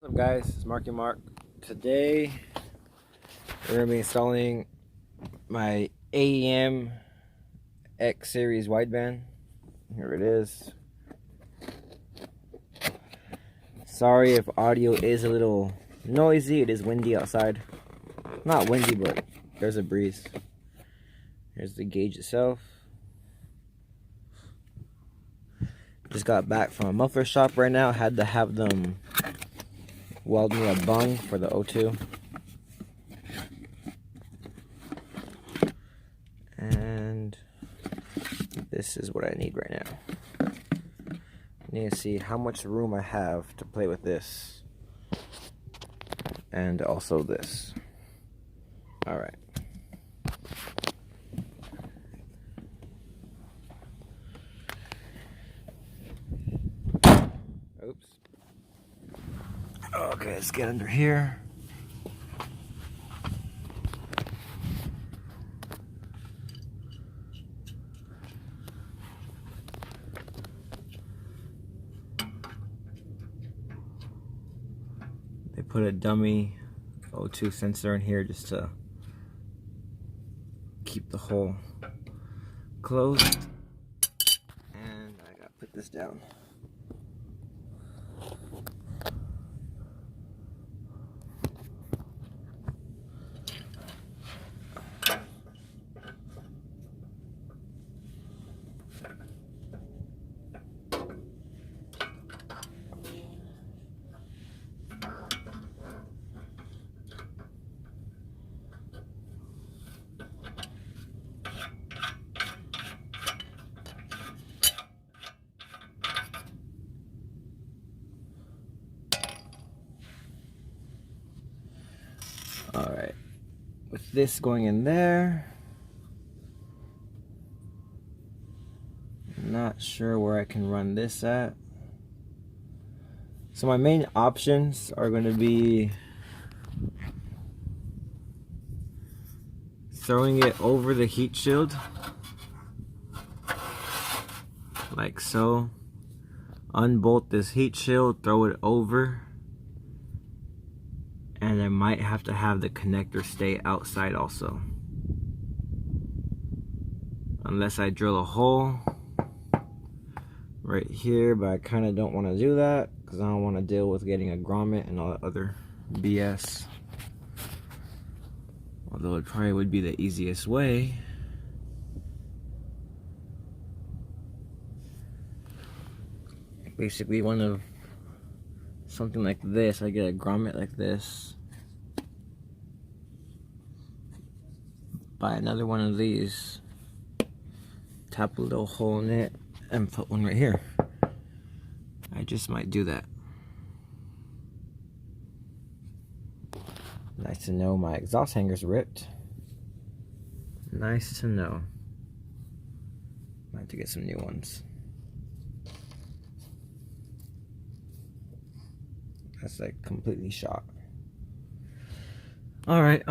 What's up guys, it's Mark. Today we're going to be installing my AEM X series wideband. Here it is. Sorry if audio is a little noisy, it is windy outside. Not windy, but there's a breeze. Here's the gauge itself. Just got back from a muffler shop right now. Had to have them weld me a bung for the O2. And this is what I need right now. I need to see how much room I have to play with this. And also this. Alright. Oops. Okay, let's get under here. They put a dummy O2 sensor in here just to keep the hole closed. And I gotta put this down. Alright, with this going in there, I'm not sure where I can run this at. So my main options are going to be throwing it over the heat shield, like so. Unbolt this heat shield, throw it over. And I might have to have the connector stay outside also. Unless I drill a hole right here, but I kind of don't want to do that because I don't want to deal with getting a grommet and all that other BS. Although it probably would be the easiest way. Basically one of something like this, I get a grommet like this, buy another one of these, tap a little hole in it, and put one right here. I just might do that. Nice to know my exhaust hanger's ripped. Nice to know. Might have to get some new ones. That's like completely shot. Alright,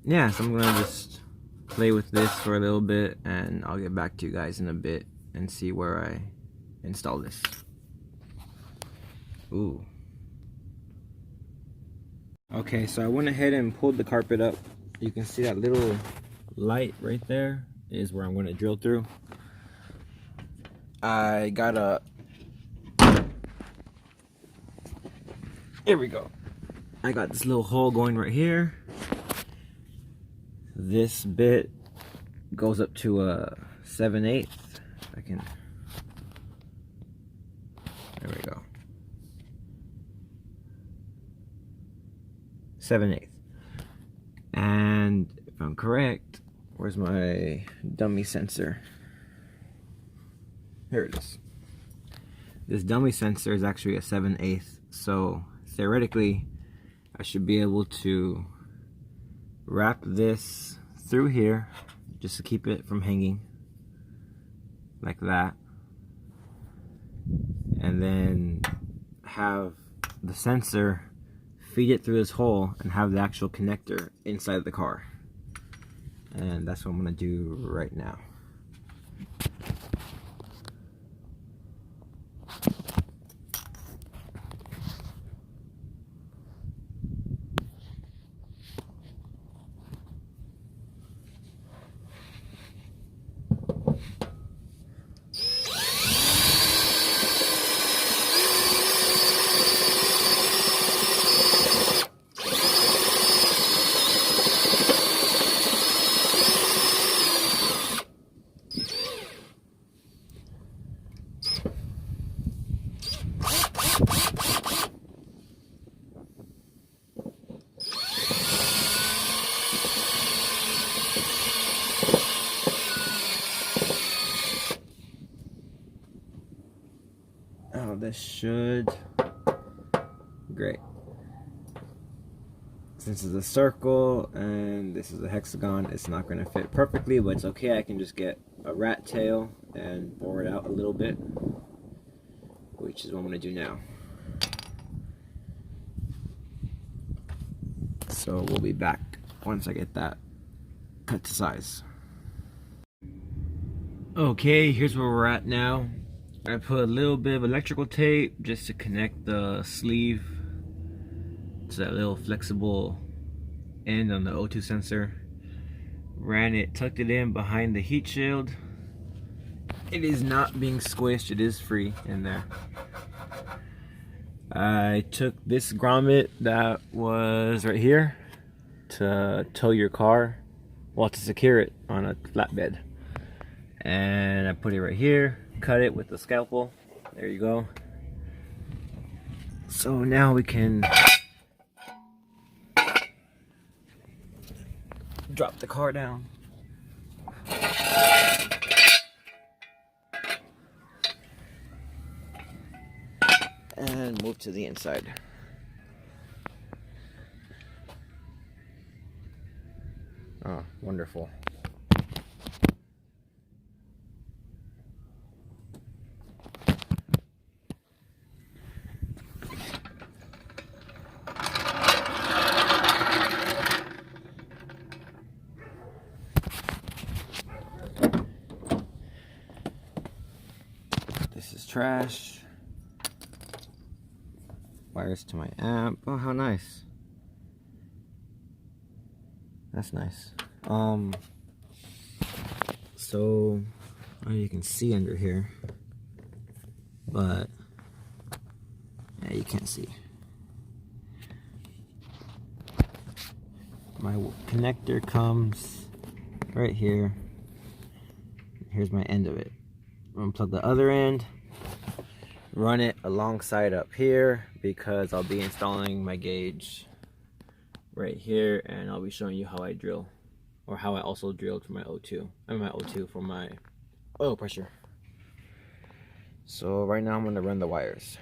yeah, so I'm gonna just play with this for a little bit and I'll get back to you guys in a bit and see where I install this. Ooh. Okay, so I went ahead and pulled the carpet up. You can see that little light right there is where I'm gonna drill through. I got a Here we go. I got this little hole going right here. This bit goes up to a 7/8. I can. There we go. 7/8. And if I'm correct, where's my dummy sensor? Here it is. This dummy sensor is actually a 7/8. So theoretically, I should be able to wrap this through here just to keep it from hanging like that, and then have the sensor feed it through this hole and have the actual connector inside the car. And that's what I'm gonna do right now. this should, great. Since it's a circle and this is a hexagon, it's not going to fit perfectly, but it's okay. I can just get a rat tail and bore it out a little bit, which is what I'm going to do now. So we'll be back once I get that cut to size. Okay, here's where we're at now. I put a little bit of electrical tape just to connect the sleeve to that little flexible end on the O2 sensor. Ran it, tucked it in behind the heat shield. It is not being squished, it is free in there. I took this grommet that was right here to tow your car, well, to secure it on a flatbed. And I put it right here, cut it with the scalpel. There you go. So now we can drop the car down. And move to the inside. Oh, wonderful. This is trash. Wires to my amp. Oh, how nice. That's nice. So you can see under here, but yeah, you can't see. My connector comes right here. Here's my end of it. Unplug the other end, run it alongside up here because I'll be installing my gauge right here, and I'll be showing you how I drill, or how I also drilled for my O2. I mean my O2 for my oil pressure. So right now I'm going to run the wires.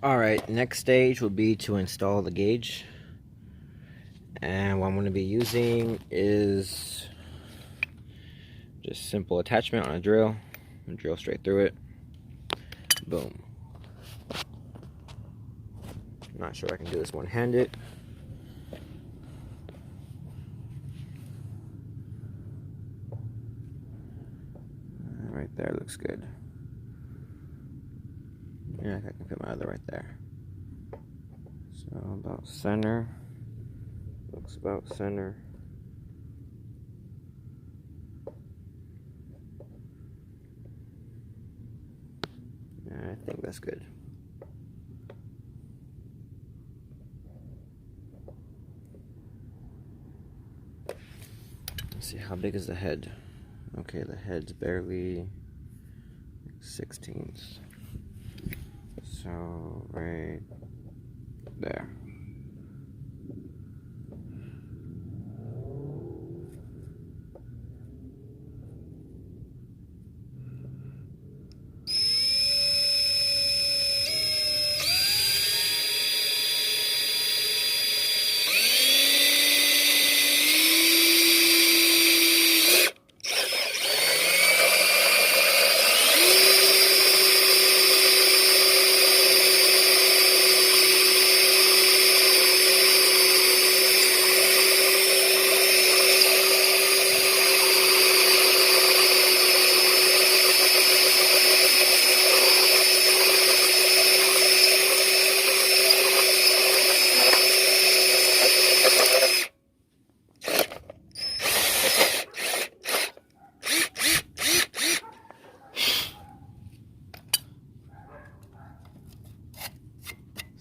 Alright, next stage will be to install the gauge. And what I'm going to be using is just simple attachment on a drill. And drill straight through it. Boom. Not sure I can do this one-handed. Right there looks good. Yeah, I can put my other right there. So about center. Looks about center. I think that's good. Let's see, how big is the head? Okay, the head's barely 16ths. So right there.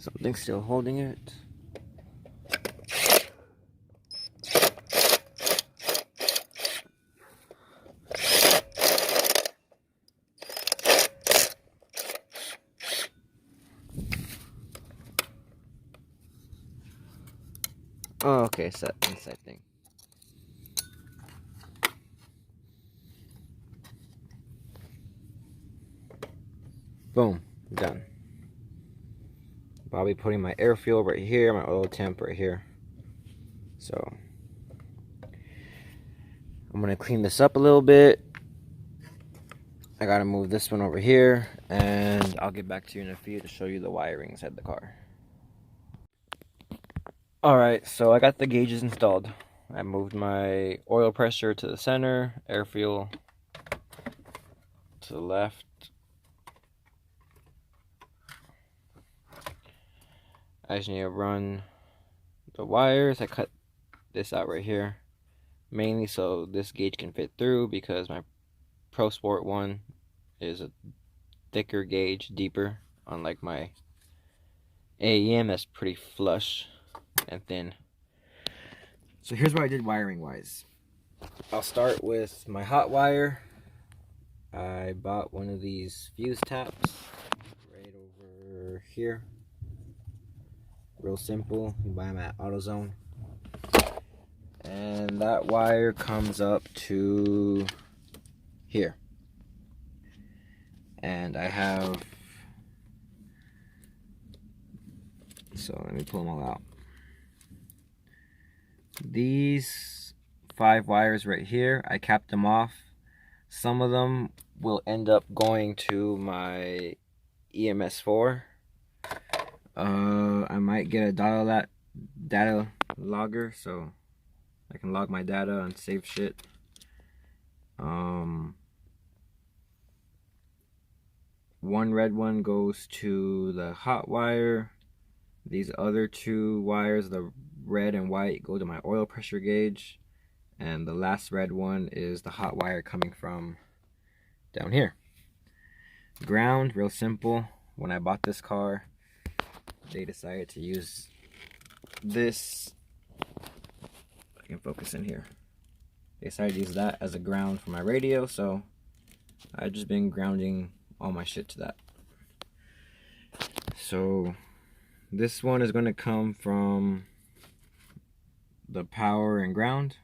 Something's still holding it. Oh, okay, set inside thing. boom, done. I'll be putting my air fuel right here, my oil temp right here. So I'm gonna clean this up a little bit. I gotta move this one over here, and I'll get back to you in a few to show you the wiring inside the car. Alright, so I got the gauges installed. I moved my oil pressure to the center, air fuel to the left. I just need to run the wires. I cut this out right here, mainly so this gauge can fit through, because my Pro Sport one is a thicker gauge, deeper, unlike my AEM that's pretty flush and thin. So here's what I did wiring wise. I'll start with my hot wire. I bought one of these fuse taps right over here. Real simple, you buy them at AutoZone. And that wire comes up to here. And I have, so let me pull them all out. These 5 wires right here, I capped them off. Some of them will end up going to my EMS4. I might get a data logger so I can log my data and save shit. One red one goes to the hot wire. These other 2 wires, the red and white, go to my oil pressure gauge. And the last red one is the hot wire coming from down here. Ground, real simple. When I bought this car, they decided to use this. I can focus in here. They decided to use that as a ground for my radio, so I've just been grounding all my shit to that. So this one is going to come from the power and ground.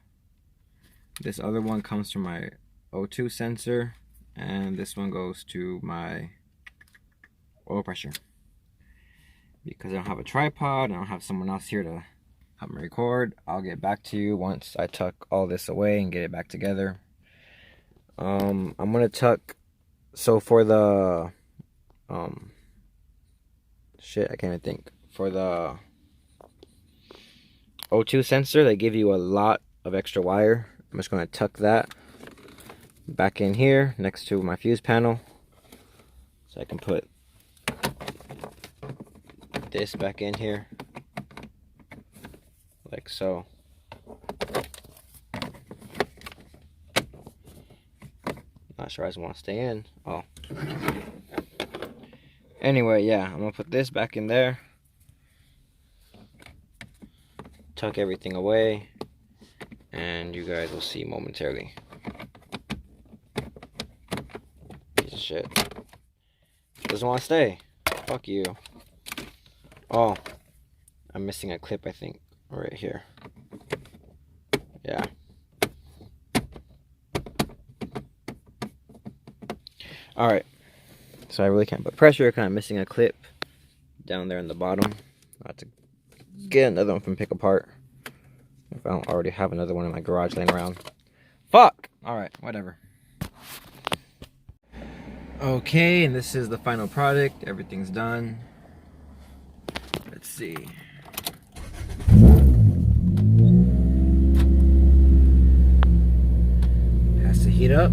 This other one comes from my O2 sensor, and this one goes to my oil pressure. Because I don't have a tripod, I don't have someone else here to help me record, I'll get back to you once I tuck all this away and get it back together. I'm gonna tuck, so for the shit, I can't even think. For the O2 sensor, they give you a lot of extra wire. I'm just gonna tuck that back in here next to my fuse panel, so I can put this back in here like so. Not sure I just want to stay in. Oh, anyway, yeah, I'm gonna put this back in there, tuck everything away, and you guys will see momentarily. Piece of shit. Doesn't want to stay. Fuck you. Oh, I'm missing a clip, I think, right here. Yeah. Alright. So I really can't put pressure, kind of missing a clip down there in the bottom. I'll have to get another one from pick apart if I don't already have another one in my garage laying around. Fuck! Alright, whatever. Okay, and this is the final product. Everything's done. Let's see. Has to heat up.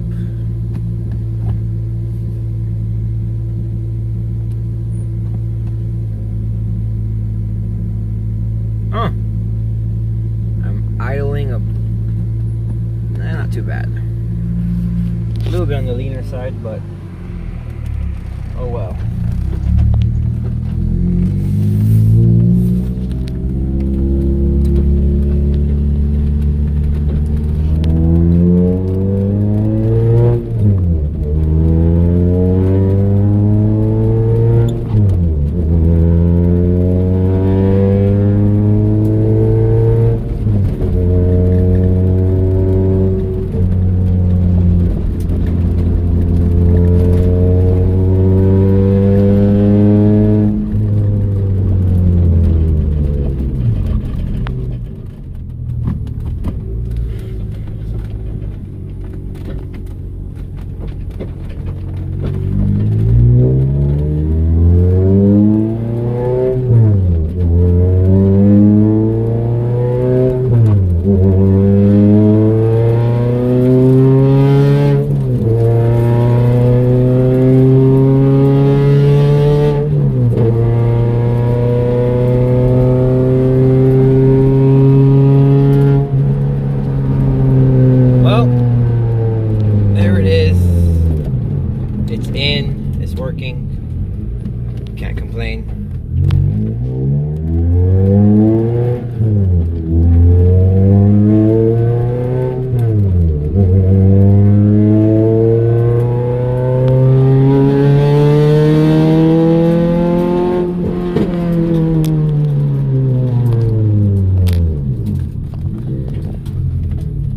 I'm idling up. Not too bad. A little bit on the leaner side, but oh well. complain.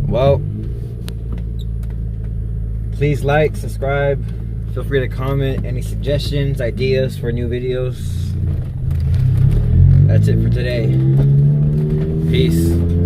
Well, please like, subscribe, feel free to comment any suggestions, ideas for new videos. That's it for today. Peace.